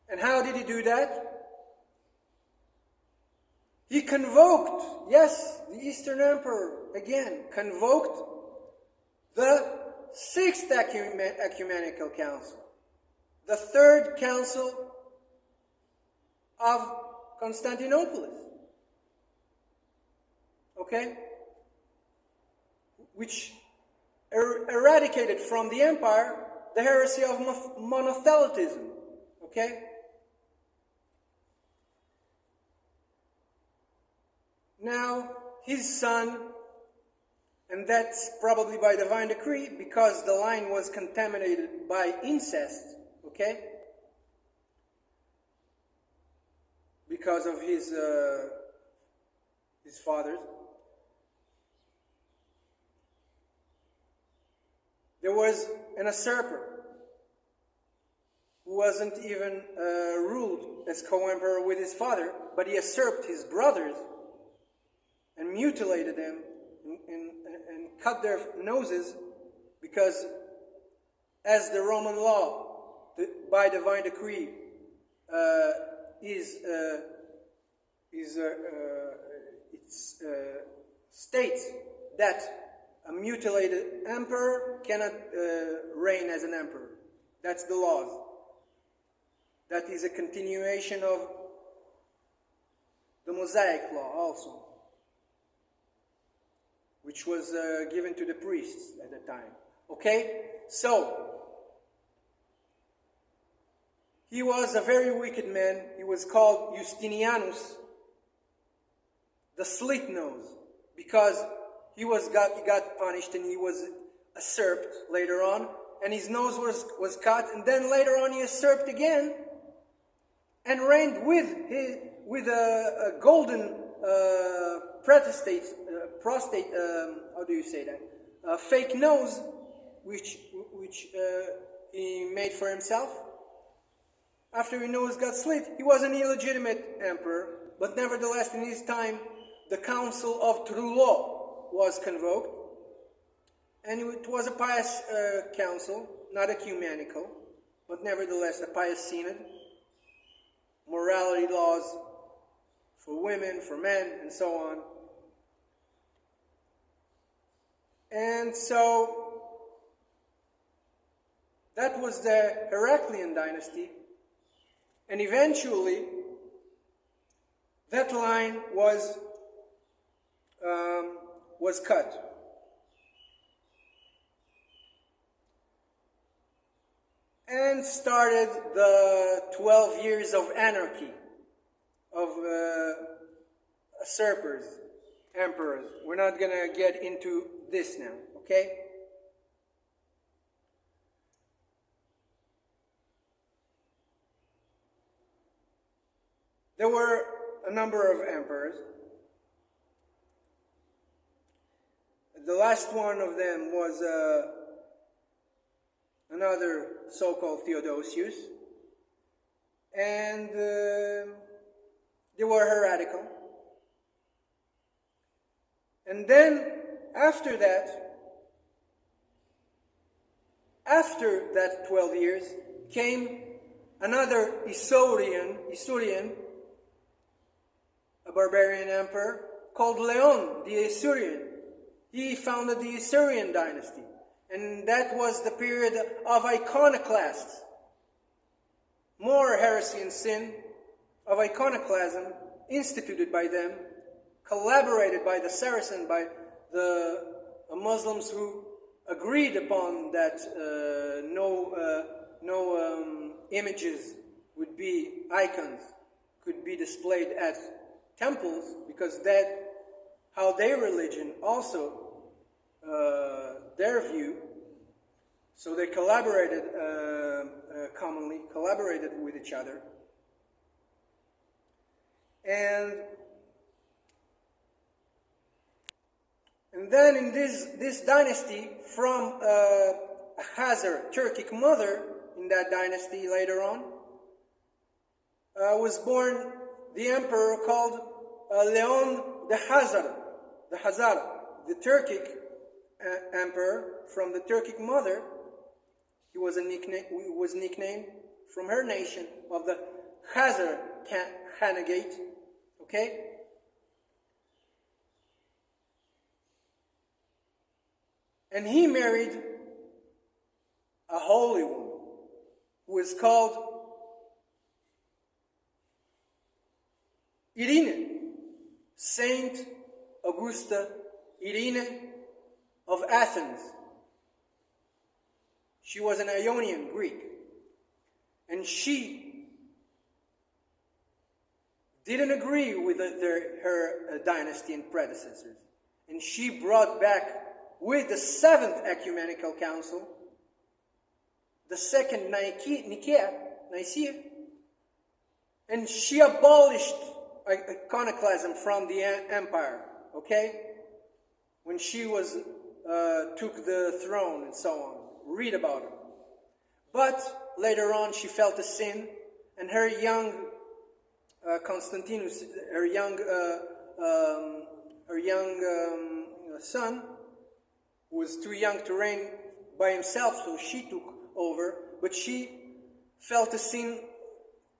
And how did he do that? He convoked, yes, the Eastern Emperor, again, convoked the Sixth Ecumenical Council, the Third Council of Constantinople. Okay? Which eradicated from the empire the heresy of monothelitism. Okay? Now, his son, and that's probably by divine decree, because the line was contaminated by incest, okay? Because of his fathers. There was an usurper who wasn't even ruled as co-emperor with his father, but he usurped his brothers and mutilated them and cut their noses, because as the Roman law, by divine decree, states that a mutilated emperor cannot reign as an emperor. That's the laws. That is a continuation of the Mosaic law also, which was given to the priests at the time. Okay? So, he was a very wicked man. He was called Justinianus, the slit nose, because he got punished and he was usurped later on, and his nose was cut, and then later on he usurped again and reigned with a golden prostate, how do you say that? A fake nose, which he made for himself. After his nose got slit, he was an illegitimate emperor, but nevertheless, in his time, the Council of Trullo was convoked, and it was a pious council, not ecumenical, but nevertheless a pious synod. Morality laws for women, for men, and so on. And so, that was the Heraclean dynasty, and eventually, that line was cut. And started the 12 years of anarchy, of usurpers, emperors. We're not going to get into this now, okay? There were a number of emperors. The last one of them was another so-called Theodosius, and they were heretical. And then after that 12 years, came another Isaurian, a barbarian emperor called Leon the Isaurian. He founded the Isaurian dynasty. And that was the period of iconoclasts. More heresy and sin of iconoclasm instituted by them, collaborated by the Saracen, by the Muslims who agreed upon that no images would be icons, could be displayed at temples, because that how their religion also their view. So they collaborated commonly, collaborated with each other. And then in this dynasty, from a Khazar, Turkic mother in that dynasty later on, was born the emperor called Leon the Khazar, the Turkic emperor from the Turkic mother. He was nicknamed from her nation of the Khazar Khanate, okay? And he married a holy woman who is called Irene, Saint Augusta Irene of Athens. She was an Ionian Greek, and she didn't agree with her dynasty and predecessors. And she brought back with the Seventh Ecumenical Council, the Second Nicaea, and she abolished iconoclasm from the empire, okay? When she took the throne and so on. Read about it. But later on she fell to sin, and her young Constantinus, her young son, who was too young to reign by himself, so she took over, but she fell to sin,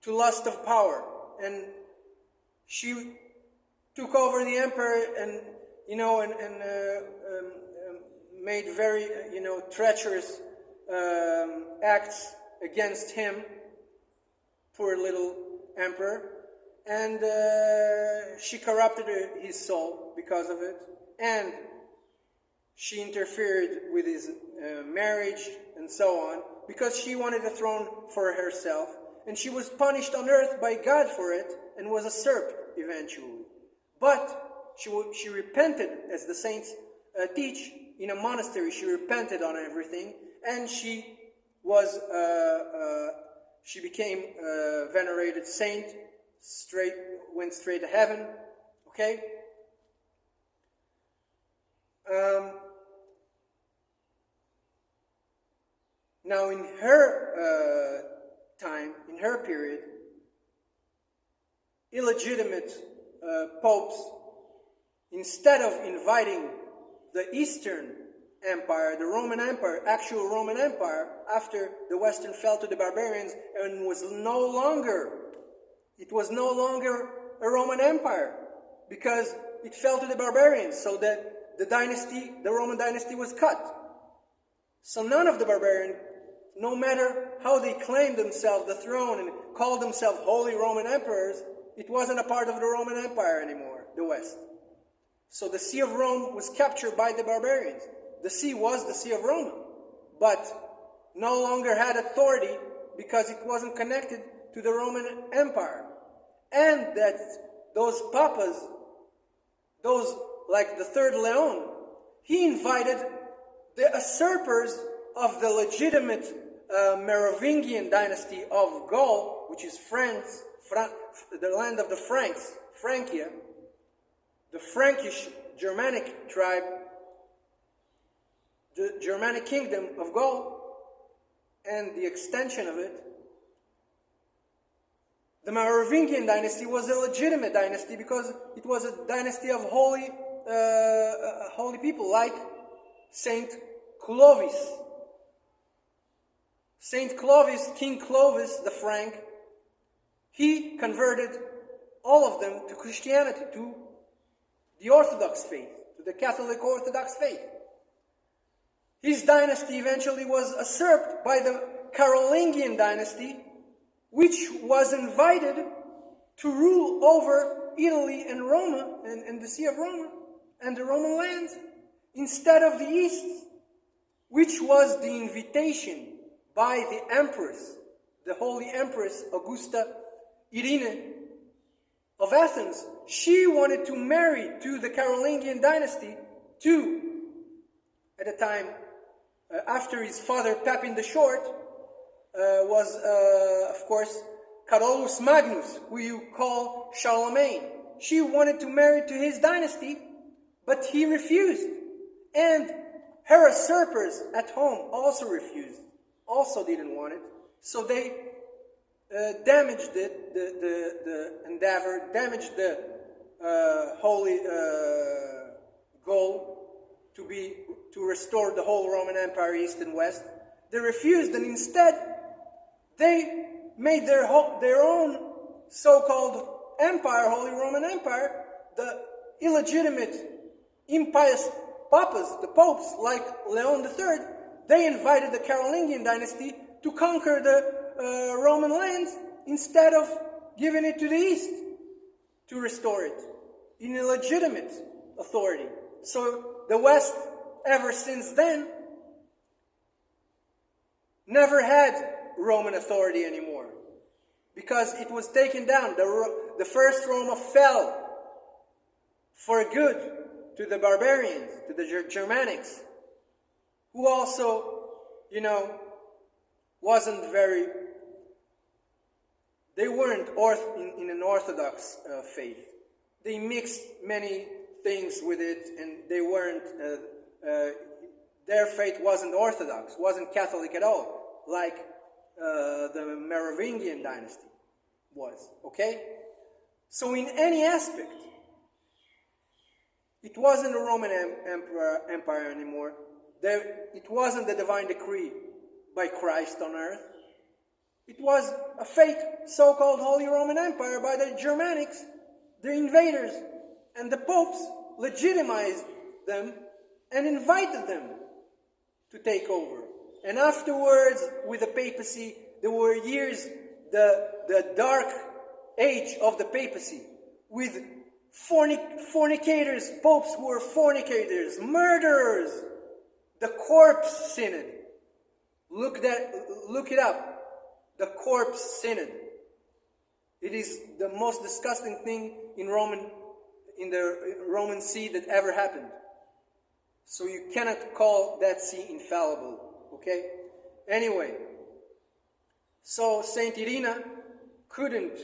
to lust of power, and she took over the empire, and made very treacherous acts against him, poor little emperor, and she corrupted his soul because of it, and she interfered with his marriage and so on, because she wanted a throne for herself, and she was punished on earth by God for it, and was usurped eventually. But she repented, as the saints teach, in a monastery. She repented on everything, and she became a venerated saint, went straight to heaven, okay? Now in her time, in her period, illegitimate popes, instead of inviting the Eastern Empire, the Roman Empire, actual Roman Empire, after the Western fell to the barbarians and it was no longer a Roman Empire, because it fell to the barbarians, so that the Roman dynasty was cut. So none of the barbarians, no matter how they claimed themselves the throne and called themselves holy Roman emperors, it wasn't a part of the Roman Empire anymore, the West. So the See of Rome was captured by the barbarians. The See was the See of Rome, but no longer had authority because it wasn't connected to the Roman Empire. And that those papas, those like the third Leon, he invited the usurpers of the legitimate Merovingian dynasty of Gaul, which is France, the land of the Franks, Francia, the Frankish Germanic tribe, the Germanic kingdom of Gaul, and the extension of it. The Merovingian dynasty was a legitimate dynasty because it was a dynasty of holy people like Saint Clovis. Saint Clovis, King Clovis the Frank, he converted all of them to Christianity, to the Orthodox faith, to the Catholic Orthodox faith. His dynasty eventually was usurped by the Carolingian dynasty, which was invited to rule over Italy and Rome, and the See of Rome, and the Roman lands, instead of the East, which was the invitation by the Empress, the Holy Empress Augusta Irene of Athens. She wanted to marry to the Carolingian dynasty at the time, after his father Pepin the Short was, of course, Carolus Magnus, who you call Charlemagne. She wanted to marry to his dynasty, but he refused. And her usurpers at home also refused, also didn't want it. So they damaged it, the endeavor, damaged the holy goal to restore the whole Roman Empire, East and West. They refused, and instead they made their own so-called empire, Holy Roman Empire. The illegitimate, impious papas, the popes, like Leon III, they invited the Carolingian dynasty to conquer the Roman lands instead of giving it to the East to restore it in illegitimate authority. So the West, ever since then, never had Roman authority anymore because it was taken down. The first Roma fell for good to the barbarians, to the Germanics, who also, wasn't very, they weren't in an Orthodox faith. They mixed many things with it, and they weren't, their faith wasn't Orthodox, wasn't Catholic at all, like the Merovingian dynasty was, okay? So in any aspect, it wasn't a Roman empire anymore. It wasn't the divine decree by Christ on earth. It was a fake so-called Holy Roman Empire by the Germanics, the invaders, and the popes legitimized them and invited them to take over. And afterwards, with the papacy, there were years, the dark age of the papacy, with fornicators, popes who were fornicators, murderers, the corpse synod. Look it up. The corpse synod. It is the most disgusting thing in the Roman See that ever happened. So you cannot call that see infallible. Okay? Anyway, so Saint Irina couldn't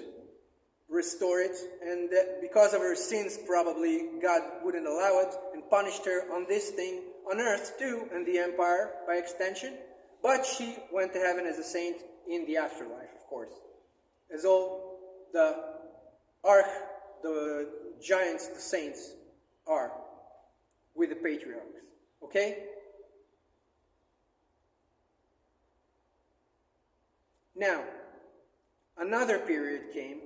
restore it, and because of her sins, probably God wouldn't allow it and punished her on this thing on earth too, and the empire by extension. But she went to heaven as a saint in the afterlife, of course, as all the giants, the saints, are with the patriarchs. Okay? Now, another period came.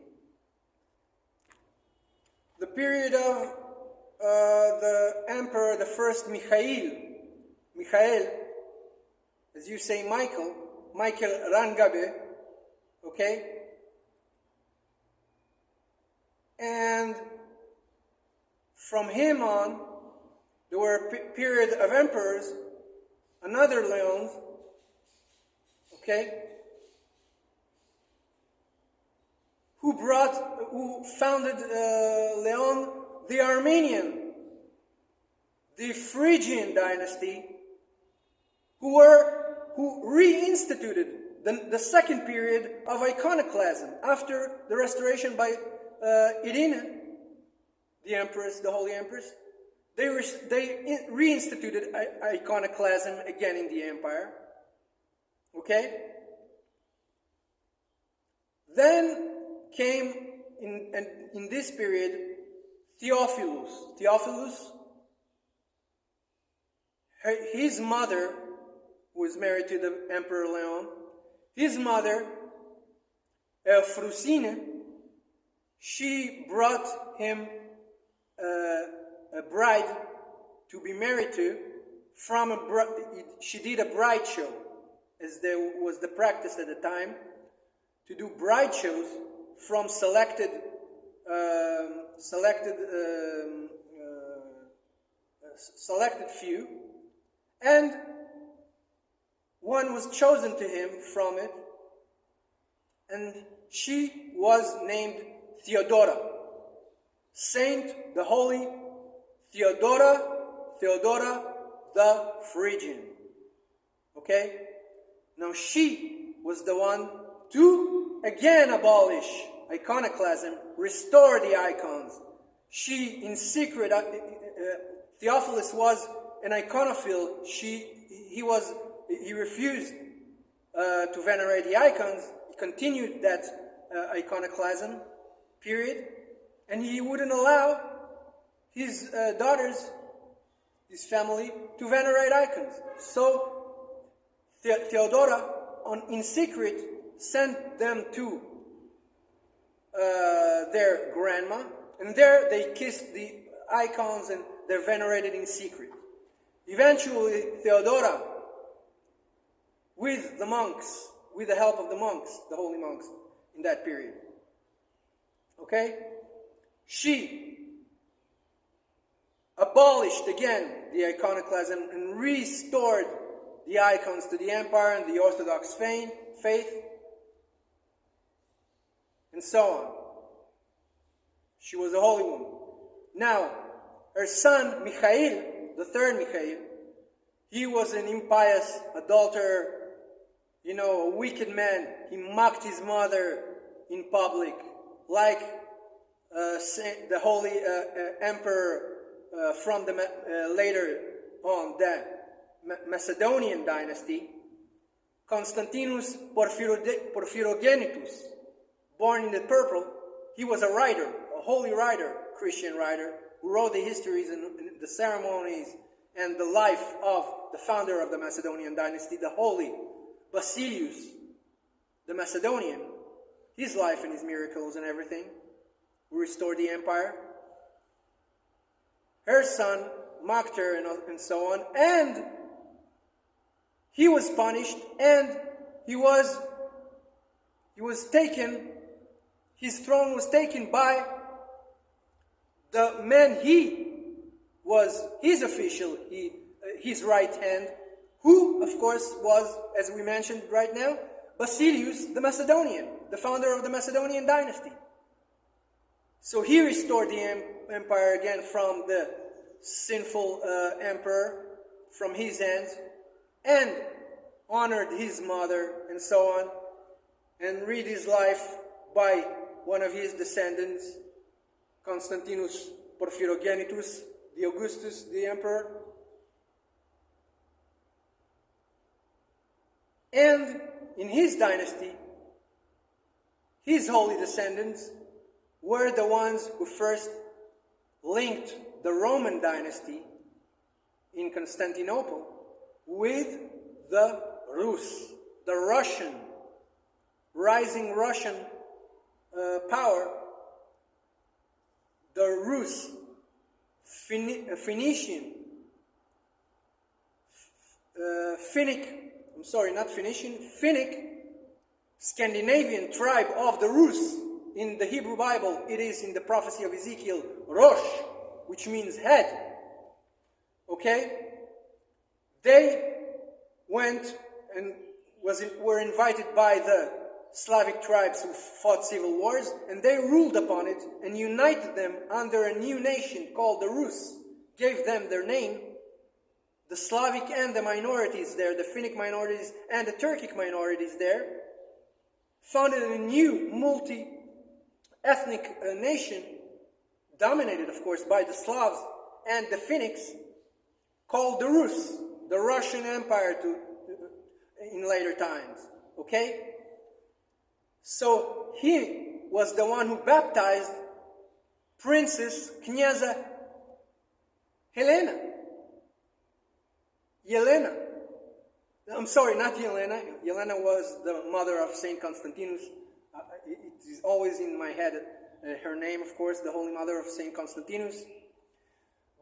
The period of the emperor, the first Michael, as you say Michael Rangabe, okay? And from him on, there were a period of emperors, another Leon, okay? Who founded Leon the Armenian, the Phrygian dynasty, who reinstituted the second period of iconoclasm after the restoration by Irina, the empress, the holy empress. They reinstituted iconoclasm again in the empire. Okay? Then came in this period Theophilus, his mother, who was married to the Emperor Leon, his mother, Frusine, she brought him a bride to be married to she did a bride show, as there was the practice at the time, to do bride shows from selected few, and one was chosen to him from it, and she was named Theodora, Saint the Holy Theodora the Phrygian. Okay? Now she was the one to again abolish iconoclasm, restore the icons. She, in secret, Theophilus was an iconophile. He refused to venerate the icons. He continued that iconoclasm period, and he wouldn't allow his daughters, his family, to venerate icons. So Theodora, in secret, sent them to their grandma, and there they kissed the icons and they're venerated in secret. Eventually, Theodora, with the monks, with the help of the monks, the holy monks in that period, okay, she abolished again the iconoclasm and restored the icons to the empire and the Orthodox faith, and so on. She was a holy woman. Now, her son, Michael, the third Michael, he was an impious adulterer, a wicked man. He mocked his mother in public, like the holy emperor from the later on the Macedonian dynasty, Constantinus Porphyrogenitus, born in the purple. He was a writer, a holy writer, Christian writer, who wrote the histories and the ceremonies and the life of the founder of the Macedonian dynasty, the holy Basilius the Macedonian, his life and his miracles and everything, who restored the empire. Her son mocked her and so on, and he was punished, and he was taken, his throne was taken by the man he was his official, his right hand, who, of course, was, as we mentioned right now, Basilius the Macedonian, the founder of the Macedonian dynasty. So he restored the empire again from the sinful emperor, from his hands, and honored his mother, and so on, and read his life by one of his descendants, Constantinus Porphyrogenitus, the Augustus, the emperor. And in his dynasty, his holy descendants were the ones who first linked the Roman dynasty in Constantinople with the Rus, the Russian, rising Russian power, the Rus, Phoenician, Finnic, Scandinavian tribe of the Rus. In the Hebrew Bible, it is in the prophecy of Ezekiel, Rosh, which means head. Okay? They went and were invited by the Slavic tribes who fought civil wars, and they ruled upon it and united them under a new nation called the Rus, gave them their name. The Slavic and the minorities there, the Finnic minorities and the Turkic minorities there, founded a new multi-ethnic nation, dominated, of course, by the Slavs and the Finnics, called the Rus, the Russian Empire in later times. Okay? So he was the one who baptized Princess Knyazha Yelena. I'm sorry, not Yelena. Yelena was the mother of Saint Constantinus. It is always in my head, her name, of course, the Holy Mother of Saint Constantinus.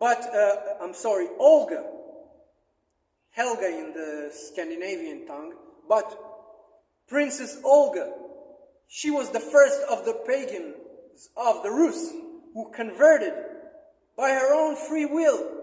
But, I'm sorry, Olga. Helga in the Scandinavian tongue. But Princess Olga, she was the first of the pagans of the Rus who converted by her own free will